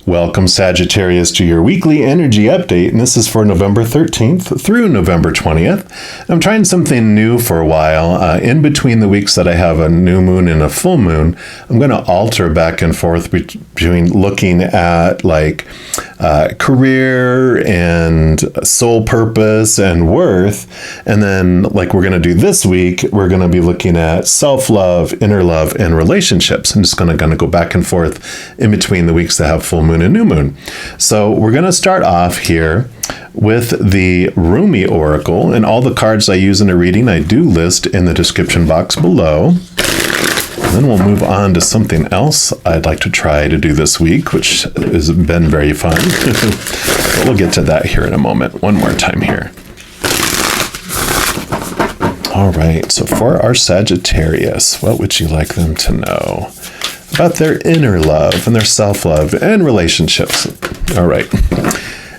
Welcome, Sagittarius, to your weekly energy update, and this is for November 13th through November 20th. I'm trying something new for a while. In between the weeks that I have a new moon and a full moon, I'm going to alter back and forth between looking at career and soul purpose and worth, and then like we're going to do this week, we're going to be looking at self-love, inner love, and relationships. I'm just going to go back and forth in between the weeks that have full moon and new moon. So we're going to start off here with the Rumi Oracle, and all the cards I use in a reading I do list in the description box below. And then we'll move on to something else I'd like to try to do this week, which has been very fun. But we'll get to that here in a moment. One more time here. All right, so for our Sagittarius, what would you like them to know about their inner love and their self-love and relationships? All right.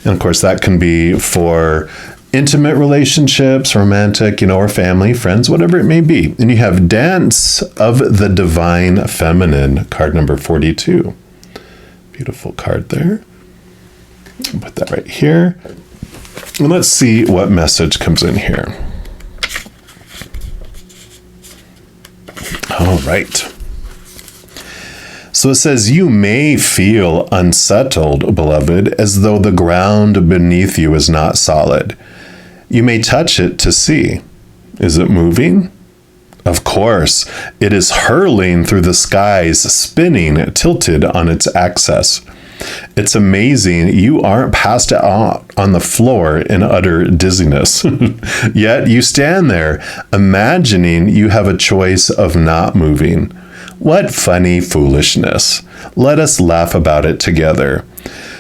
And of course, that can be for intimate relationships, romantic, or family, friends, whatever it may be. And you have Dance of the Divine Feminine, card number 42. Beautiful card there. I'll put that right here. And let's see what message comes in here. All right. So it says, you may feel unsettled, beloved, as though the ground beneath you is not solid. You may touch it to see. Is it moving? Of course, it is hurling through the skies, spinning, tilted on its axis. It's amazing you aren't passed out on the floor in utter dizziness. Yet you stand there, imagining you have a choice of not moving. What funny foolishness. Let us laugh about it together.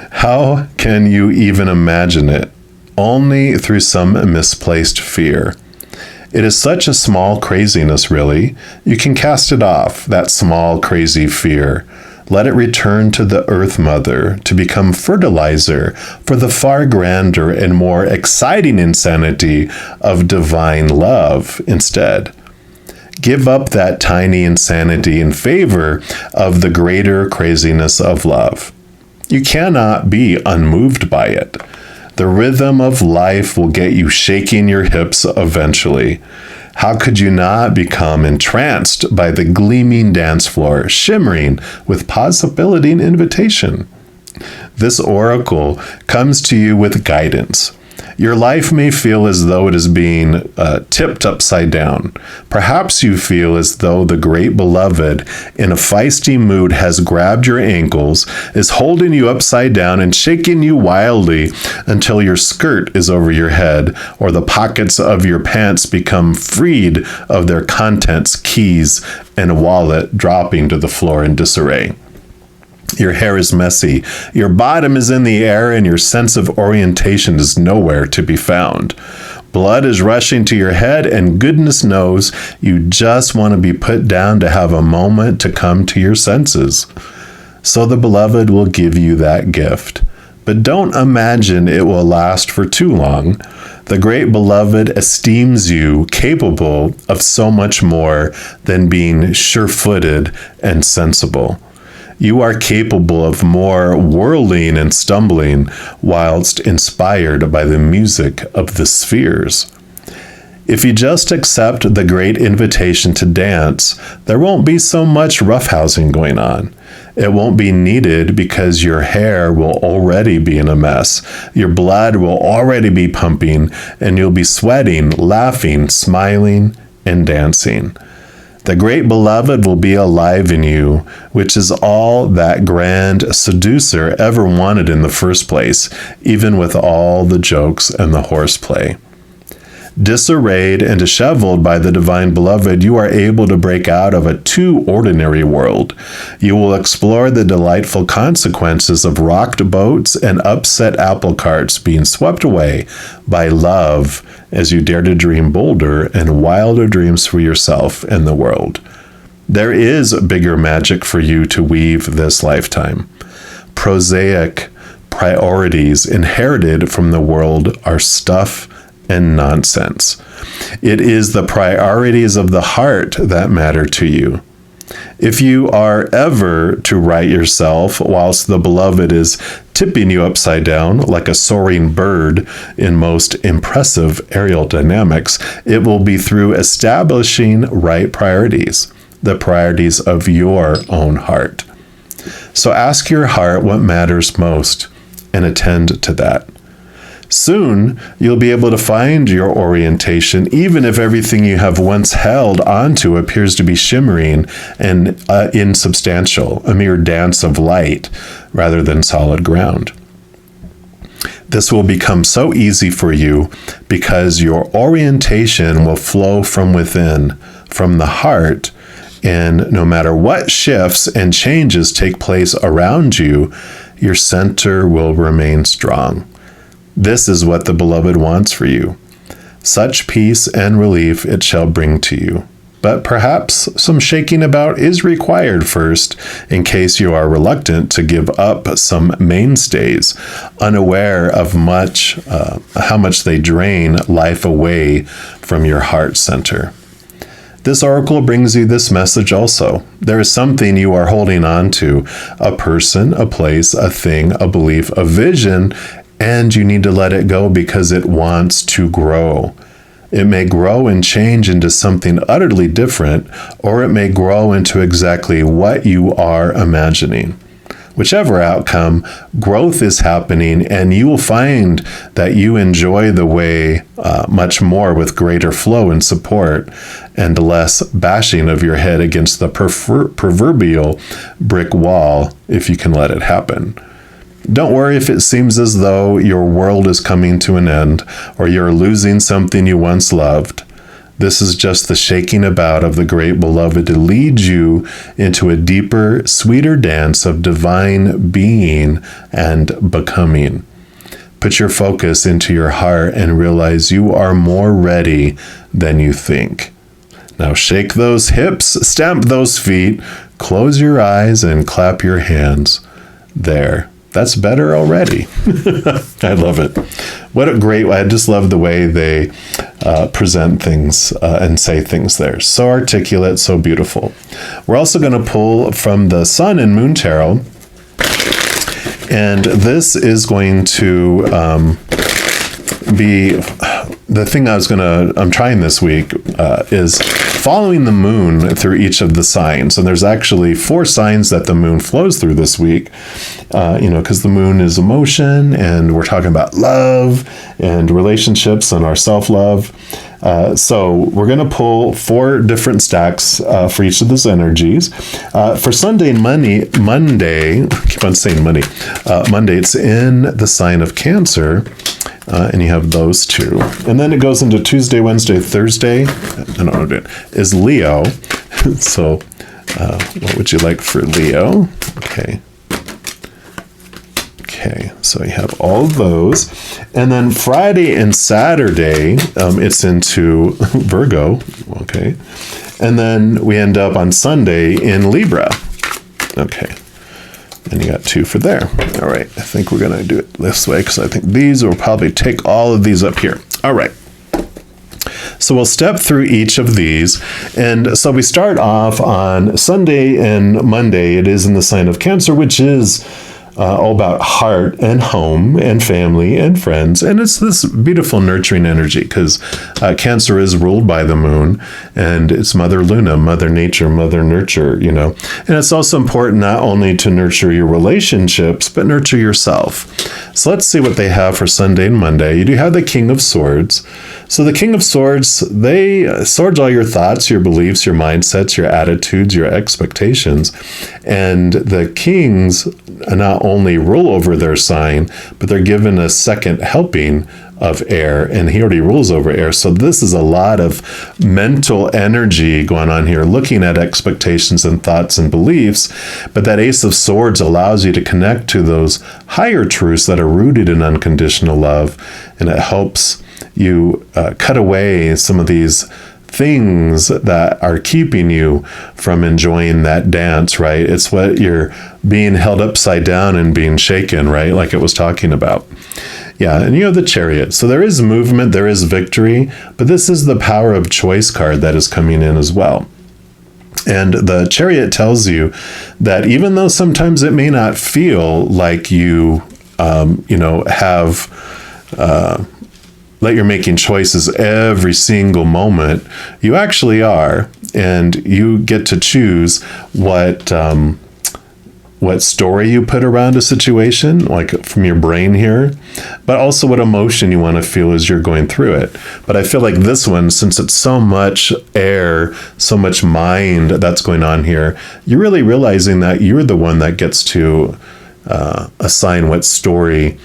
How can you even imagine it? Only through some misplaced fear. It is such a small craziness, really. You can cast it off, that small, crazy fear. Let it return to the Earth Mother to become fertilizer for the far grander and more exciting insanity of divine love instead. Give up that tiny insanity in favor of the greater craziness of love. You cannot be unmoved by it. The rhythm of life will get you shaking your hips eventually. How could you not become entranced by the gleaming dance floor, shimmering with possibility and invitation? This oracle comes to you with guidance. Your life may feel as though it is being tipped upside down. Perhaps you feel as though the great beloved, in a feisty mood, has grabbed your ankles, is holding you upside down and shaking you wildly until your skirt is over your head, or the pockets of your pants become freed of their contents, keys, and wallet dropping to the floor in disarray. Your hair is messy, your bottom is in the air, and your sense of orientation is nowhere to be found. Blood is rushing to your head, and goodness knows you just want to be put down to have a moment to come to your senses. So the beloved will give you that gift. But don't imagine it will last for too long. The great beloved esteems you capable of so much more than being sure-footed and sensible. You are capable of more whirling and stumbling whilst inspired by the music of the spheres. If you just accept the great invitation to dance, there won't be so much roughhousing going on. It won't be needed because your hair will already be in a mess, your blood will already be pumping, and you'll be sweating, laughing, smiling, and dancing. The great beloved will be alive in you, which is all that grand seducer ever wanted in the first place, even with all the jokes and the horseplay. Disarrayed and disheveled by the divine beloved, you are able to break out of a too ordinary world. You will explore the delightful consequences of rocked boats and upset apple carts being swept away by love as you dare to dream bolder and wilder dreams for yourself and the world. There is bigger magic for you to weave this lifetime. Prosaic priorities inherited from the world are stuff and nonsense. It is the priorities of the heart that matter to you. If you are ever to right yourself whilst the beloved is tipping you upside down like a soaring bird in most impressive aerial dynamics, it will be through establishing right priorities, the priorities of your own heart. So ask your heart what matters most and attend to that. Soon, you'll be able to find your orientation, even if everything you have once held onto appears to be shimmering and insubstantial, a mere dance of light rather than solid ground. This will become so easy for you because your orientation will flow from within, from the heart, and no matter what shifts and changes take place around you, your center will remain strong. This is what the beloved wants for you. Such peace and relief it shall bring to you. But perhaps some shaking about is required first in case you are reluctant to give up some mainstays, unaware of how much they drain life away from your heart center. This oracle brings you this message also. There is something you are holding on to, a person, a place, a thing, a belief, a vision, and you need to let it go because it wants to grow. It may grow and change into something utterly different, or it may grow into exactly what you are imagining. Whichever outcome, growth is happening, and you will find that you enjoy the way much more with greater flow and support and less bashing of your head against the proverbial brick wall if you can let it happen. Don't worry if it seems as though your world is coming to an end or you're losing something you once loved. This is just the shaking about of the great beloved to lead you into a deeper, sweeter dance of divine being and becoming. Put your focus into your heart and realize you are more ready than you think. Now shake those hips, stamp those feet, close your eyes, and clap your hands. There. That's better already. I love it. What a great way. I just love the way they present things and say things there. So articulate, so beautiful. We're also going to pull from the Sun and Moon Tarot. And this is going to be the thing I'm trying this week is following the moon through each of the signs. And there's actually 4 signs that the moon flows through this week, because the moon is emotion and we're talking about love and relationships and our self-love. So we're going to pull 4 different stacks for each of those energies. For Sunday and Monday, I keep on saying money. Monday, it's in the sign of Cancer. And you have those 2. And then it goes into Tuesday, Wednesday, Thursday. Is Leo. So what would you like for Leo? Okay, so you have all of those. And then Friday and Saturday, it's into Virgo. Okay. And then we end up on Sunday in Libra. Okay. And you got 2 for there. All right. I think we're going to do it this way because I think these will probably take all of these up here. All right. So we'll step through each of these. And so we start off on Sunday and Monday. It is in the sign of Cancer, which is all about heart and home and family and friends. And it's this beautiful nurturing energy because Cancer is ruled by the moon and it's Mother Luna, Mother Nature, Mother Nurture, And it's also important not only to nurture your relationships, but nurture yourself. So let's see what they have for Sunday and Monday. You do have the King of Swords. So the King of Swords, swords all your thoughts, your beliefs, your mindsets, your attitudes, your expectations. And the kings not only rule over their sign, but they're given a second helping of air, and he already rules over air. So this is a lot of mental energy going on here, looking at expectations and thoughts and beliefs. But that Ace of Swords allows you to connect to those higher truths that are rooted in unconditional love, and it helps you cut away some of these things that are keeping you from enjoying that dance, right? It's what you're being held upside down and being shaken, right? Like it was talking about. Yeah, and you have the Chariot. So there is movement, there is victory, but this is the power of choice card that is coming in as well. And the Chariot tells you that even though sometimes it may not feel like you, have that you're making choices every single moment, you actually are, and you get to choose what story you put around a situation, like from your brain here, but also what emotion you want to feel as you're going through it. But I feel like this one, since it's so much air, so much mind that's going on here, you're really realizing that you're the one that gets to assign what story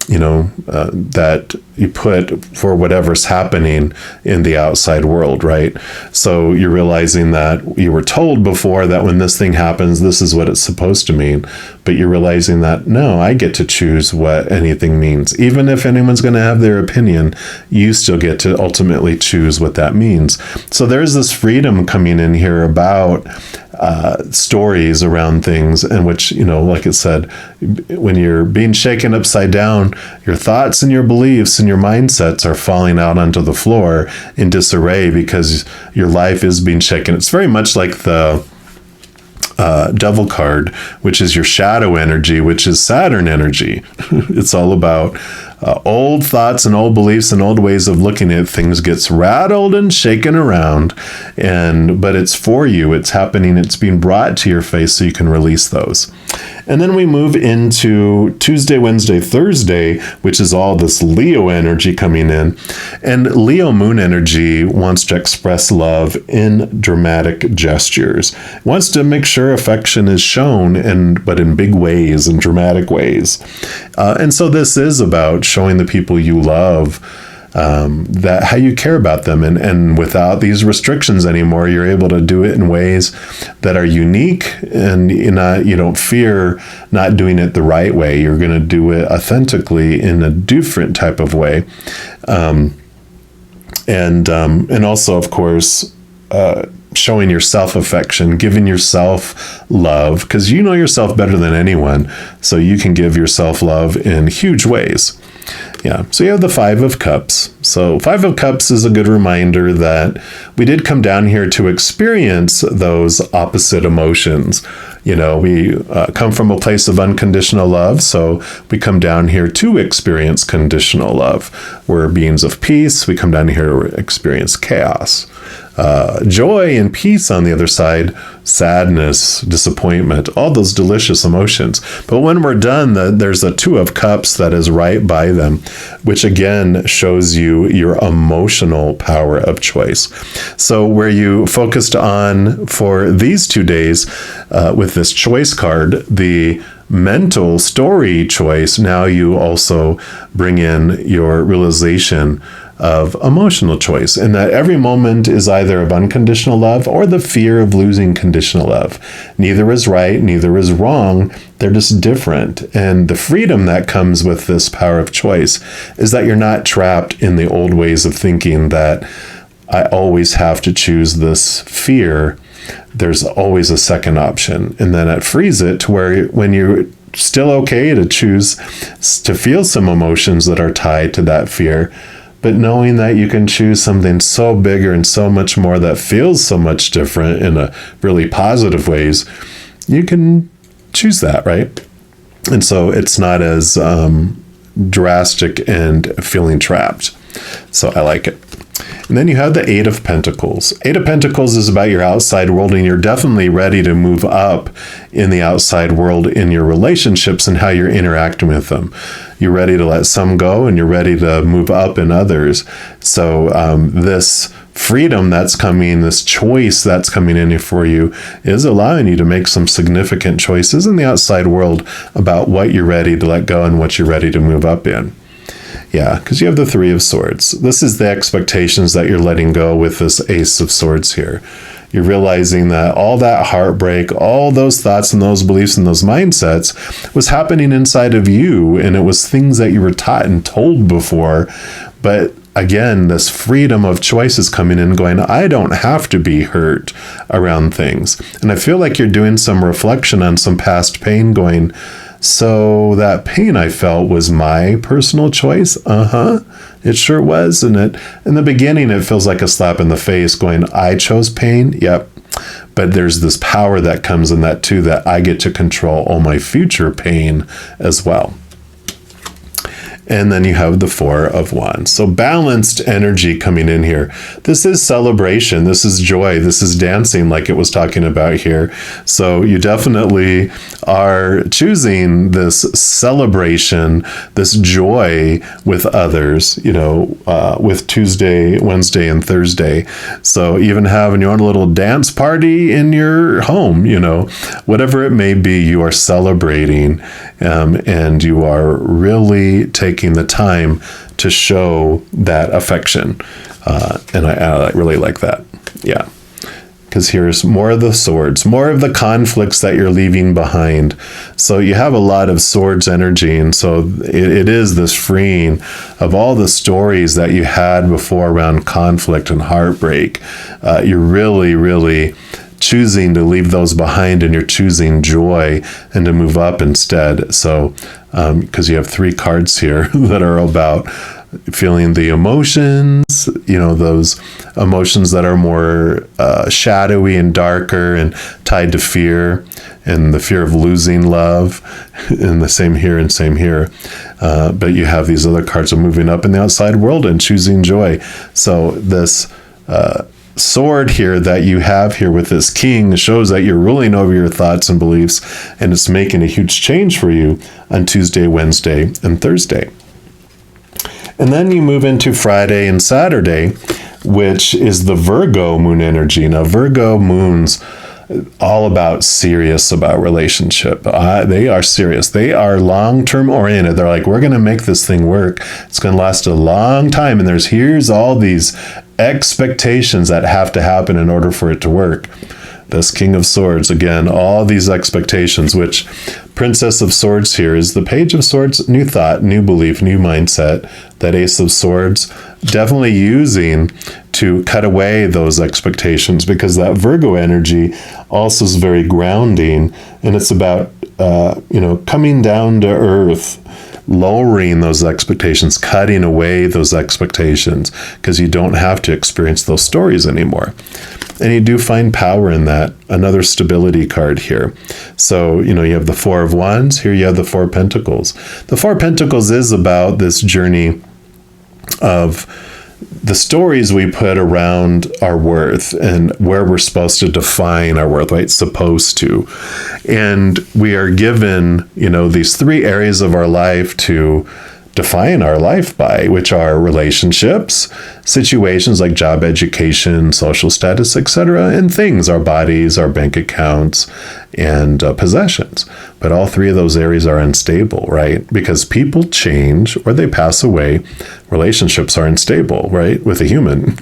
that you put for whatever's happening in the outside world, right? So you're realizing that you were told before that when this thing happens, this is what it's supposed to mean. But you're realizing that, no, I get to choose what anything means. Even if anyone's going to have their opinion, you still get to ultimately choose what that means. So there's this freedom coming in here about stories around things, in which, like it said, when you're being shaken upside down, your thoughts and your beliefs and your mindsets are falling out onto the floor in disarray because your life is being shaken. It's very much like the Devil card, which is your shadow energy, which is Saturn energy. It's all about old thoughts and old beliefs and old ways of looking at things gets rattled and shaken around, but it's for you. It's happening. It's being brought to your face so you can release those. And then we move into Tuesday, Wednesday, Thursday, which is all this Leo energy coming in. And Leo moon energy wants to express love in dramatic gestures. It wants to make sure affection is shown, but in big ways, in dramatic ways. And so this is about showing the people you love that how you care about them, and without these restrictions anymore, you're able to do it in ways that are unique, and you don't fear not doing it the right way. You're going to do it authentically in a different type of way, and also, of course, showing yourself affection, giving yourself love, because you know yourself better than anyone, so you can give yourself love in huge ways. Yeah, so you have the Five of Cups. So Five of Cups is a good reminder that we did come down here to experience those opposite emotions. We come from a place of unconditional love, so we come down here to experience conditional love. We're beings of peace. We come down here to experience chaos. Joy and peace on the other side, sadness, disappointment, all those delicious emotions. But when we're done, there's a Two of Cups that is right by them, which again shows you your emotional power of choice. So where you focused on for these 2 days with this choice card, the mental story choice, now you also bring in your realization of emotional choice, and that every moment is either of unconditional love or the fear of losing conditional love. Neither is right, neither is wrong. They're just different. And the freedom that comes with this power of choice is that you're not trapped in the old ways of thinking that I always have to choose this fear. There's always a second option. And then it frees it to where when you're still okay to choose to feel some emotions that are tied to that fear, but knowing that you can choose something so bigger and so much more that feels so much different in a really positive ways, you can choose that, right? And so it's not as drastic and feeling trapped. So I like it. And then you have the Eight of Pentacles. Eight of Pentacles is about your outside world, and you're definitely ready to move up in the outside world in your relationships and how you're interacting with them. You're ready to let some go, and you're ready to move up in others. So this freedom that's coming, this choice that's coming in for you, is allowing you to make some significant choices in the outside world about what you're ready to let go and what you're ready to move up in. Yeah, because you have the Three of Swords. This is the expectations that you're letting go with this Ace of Swords here. You're realizing that all that heartbreak, all those thoughts and those beliefs and those mindsets was happening inside of you, and it was things that you were taught and told before. But again, this freedom of choice is coming in going, I don't have to be hurt around things. And I feel like you're doing some reflection on some past pain going, so that pain I felt was my personal choice? It sure was. And in the beginning, it feels like a slap in the face going, I chose pain? Yep. But there's this power that comes in that too, that I get to control all my future pain as well. And then you have the Four of Wands. So balanced energy coming in here. This is celebration. This is joy. This is dancing, like it was talking about here. So you definitely are choosing this celebration, this joy with others, with Tuesday, Wednesday, and Thursday. So even having your own little dance party in your home, whatever it may be, you are celebrating, and you are really taking the time to show that affection. And I really like that. Yeah. Because here's more of the swords, more of the conflicts that you're leaving behind. So you have a lot of swords energy. And so it is this freeing of all the stories that you had before around conflict and heartbreak. You're really, really choosing to leave those behind, and you're choosing joy and to move up instead. So because you have 3 cards here that are about feeling the emotions, those emotions that are more shadowy and darker and tied to fear, and the fear of losing love, and the same here and same here. But you have these other cards of moving up in the outside world and choosing joy. So this sword here that you have here with this king shows that you're ruling over your thoughts and beliefs, and it's making a huge change for you on Tuesday, Wednesday, and Thursday. And then you move into Friday and Saturday, which is the Virgo moon energy. Now, Virgo moons all about relationship. They are serious. They are long-term oriented. They're like, we're going to make this thing work. It's going to last a long time. And here's all these expectations that have to happen in order for it to work. This King of Swords, again, all these expectations, which Princess of Swords here is the Page of Swords, new thought, new belief, new mindset. That Ace of Swords, definitely using to cut away those expectations, because that Virgo energy also is very grounding, and it's about, coming down to earth, lowering those expectations, cutting away those expectations, because you don't have to experience those stories anymore. And you do find power in that. Another stability card here. So, you have the Four of Wands. Here you have the Four of Pentacles. The Four of Pentacles is about this journey of the stories we put around our worth and where we're supposed to define our worth, right? Supposed to. And we are given, these 3 areas of our life to define our life by, which are relationships, situations like job, education, social status, etc., and things, our bodies, our bank accounts, and possessions. But all 3 of those areas are unstable, right? Because people change or they pass away. Relationships are unstable, right? With a human.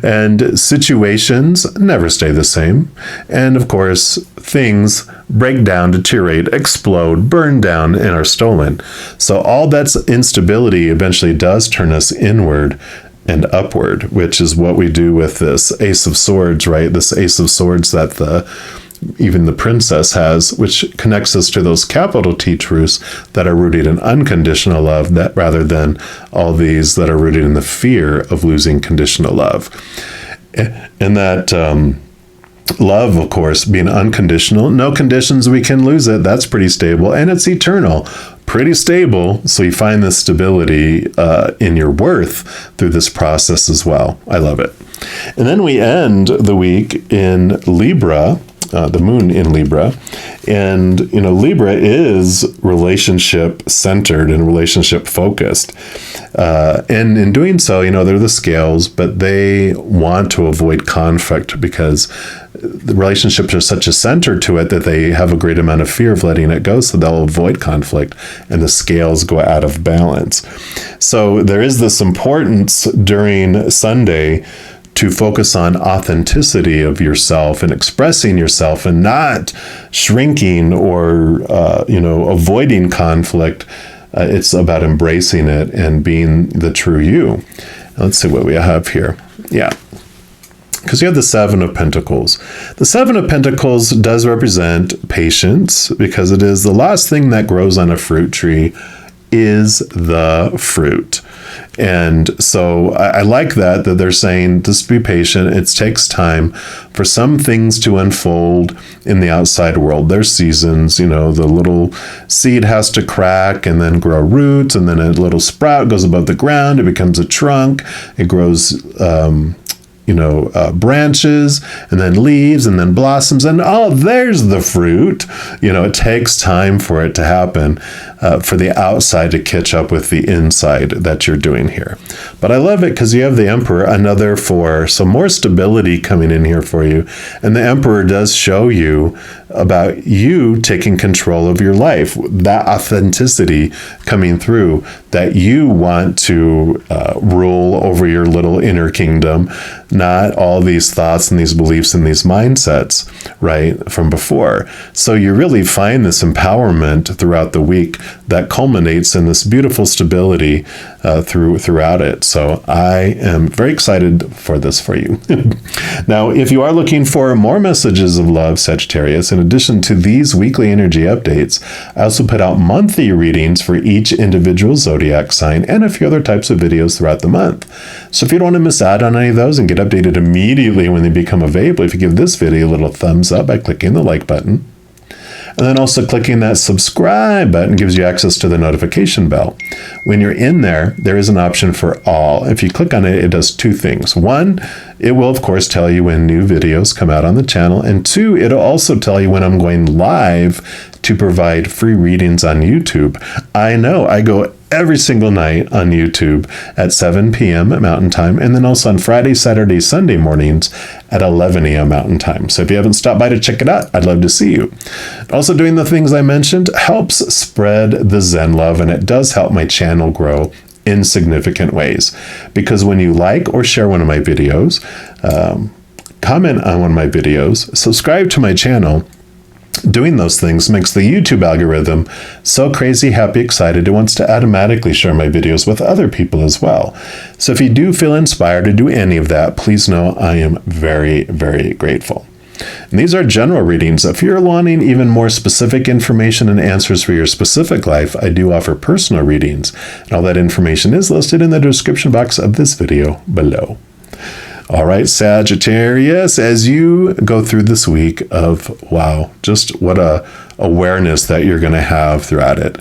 And situations never stay the same. And of course, things break down, deteriorate, explode, burn down, and are stolen. So all that's instability eventually does turn us inward and upward, which is what we do with this Ace of Swords, right? This Ace of Swords that even the princess has, which connects us to those capital T truths that are rooted in unconditional love, that rather than all these that are rooted in the fear of losing conditional love. And that love, of course, being unconditional, no conditions, we can lose it. That's pretty stable. And it's eternal, pretty stable. So you find this stability in your worth through this process as well. I love it. And then we end the week in Libra, the moon in Libra. And, Libra is relationship centered and relationship focused. And in doing so, they're the scales, but they want to avoid conflict because the relationships are such a center to it that they have a great amount of fear of letting it go. So they'll avoid conflict and the scales go out of balance. So there is this importance during Sunday to focus on authenticity of yourself and expressing yourself and not shrinking or, avoiding conflict. It's about embracing it and being the true you. Let's see what we have here. Yeah. Because you have the Seven of Pentacles. The Seven of Pentacles does represent patience because it is the last thing that grows on a fruit tree is the fruit. And so I like that they're saying just be patient. It takes time for some things to unfold in the outside world. There's seasons, the little seed has to crack and then grow roots, and then a little sprout goes above the ground. It becomes a trunk. It grows, branches, and then leaves, and then blossoms, and there's the fruit. It takes time for it to happen, for the outside to catch up with the inside that you're doing here. But I love it because you have the Emperor, another 4, so more stability coming in here for you. And the Emperor does show you about you taking control of your life, that authenticity coming through, that you want to rule over your little inner kingdom, not all these thoughts and these beliefs and these mindsets, right, from before. So you really find this empowerment throughout the week that culminates in this beautiful stability throughout it. So I am very excited for this for you. Now, if you are looking for more messages of love, Sagittarius, in addition to these weekly energy updates, I also put out monthly readings for each individual zodiac sign and a few other types of videos throughout the month. So if you don't want to miss out on any of those and get updated immediately when they become available, if you give this video a little thumbs up by clicking the like button, and then also clicking that subscribe button gives you access to the notification bell. When you're in there, there is an option for all. If you click on it, it does 2 things. 1, it will, of course, tell you when new videos come out on the channel. And 2, it'll also tell you when I'm going live to provide free readings on YouTube. I know, I go every single night on YouTube at 7 p.m. Mountain Time, and then also on Friday, Saturday, Sunday mornings at 11 a.m. Mountain Time. So if you haven't stopped by to check it out, I'd love to see you. Also, doing the things I mentioned helps spread the Zen love, and it does help my channel grow in significant ways. Because when you like or share one of my videos, comment on one of my videos, subscribe to my channel, doing those things makes the YouTube algorithm so crazy, happy, excited, it wants to automatically share my videos with other people as well. So if you do feel inspired to do any of that, please know I am very, very grateful. And these are general readings. If you're wanting even more specific information and answers for your specific life, I do offer personal readings. And all that information is listed in the description box of this video below. All right, Sagittarius, as you go through this week of, wow, just what a awareness that you're going to have throughout it.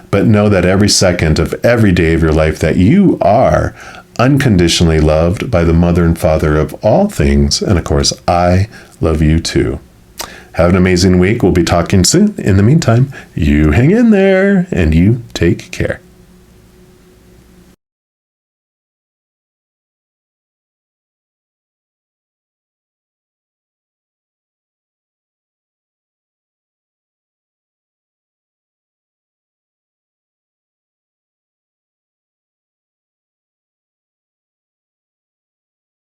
But know that every second of every day of your life that you are unconditionally loved by the Mother and Father of all things. And of course, I love you too. Have an amazing week. We'll be talking soon. In the meantime, you hang in there and you take care.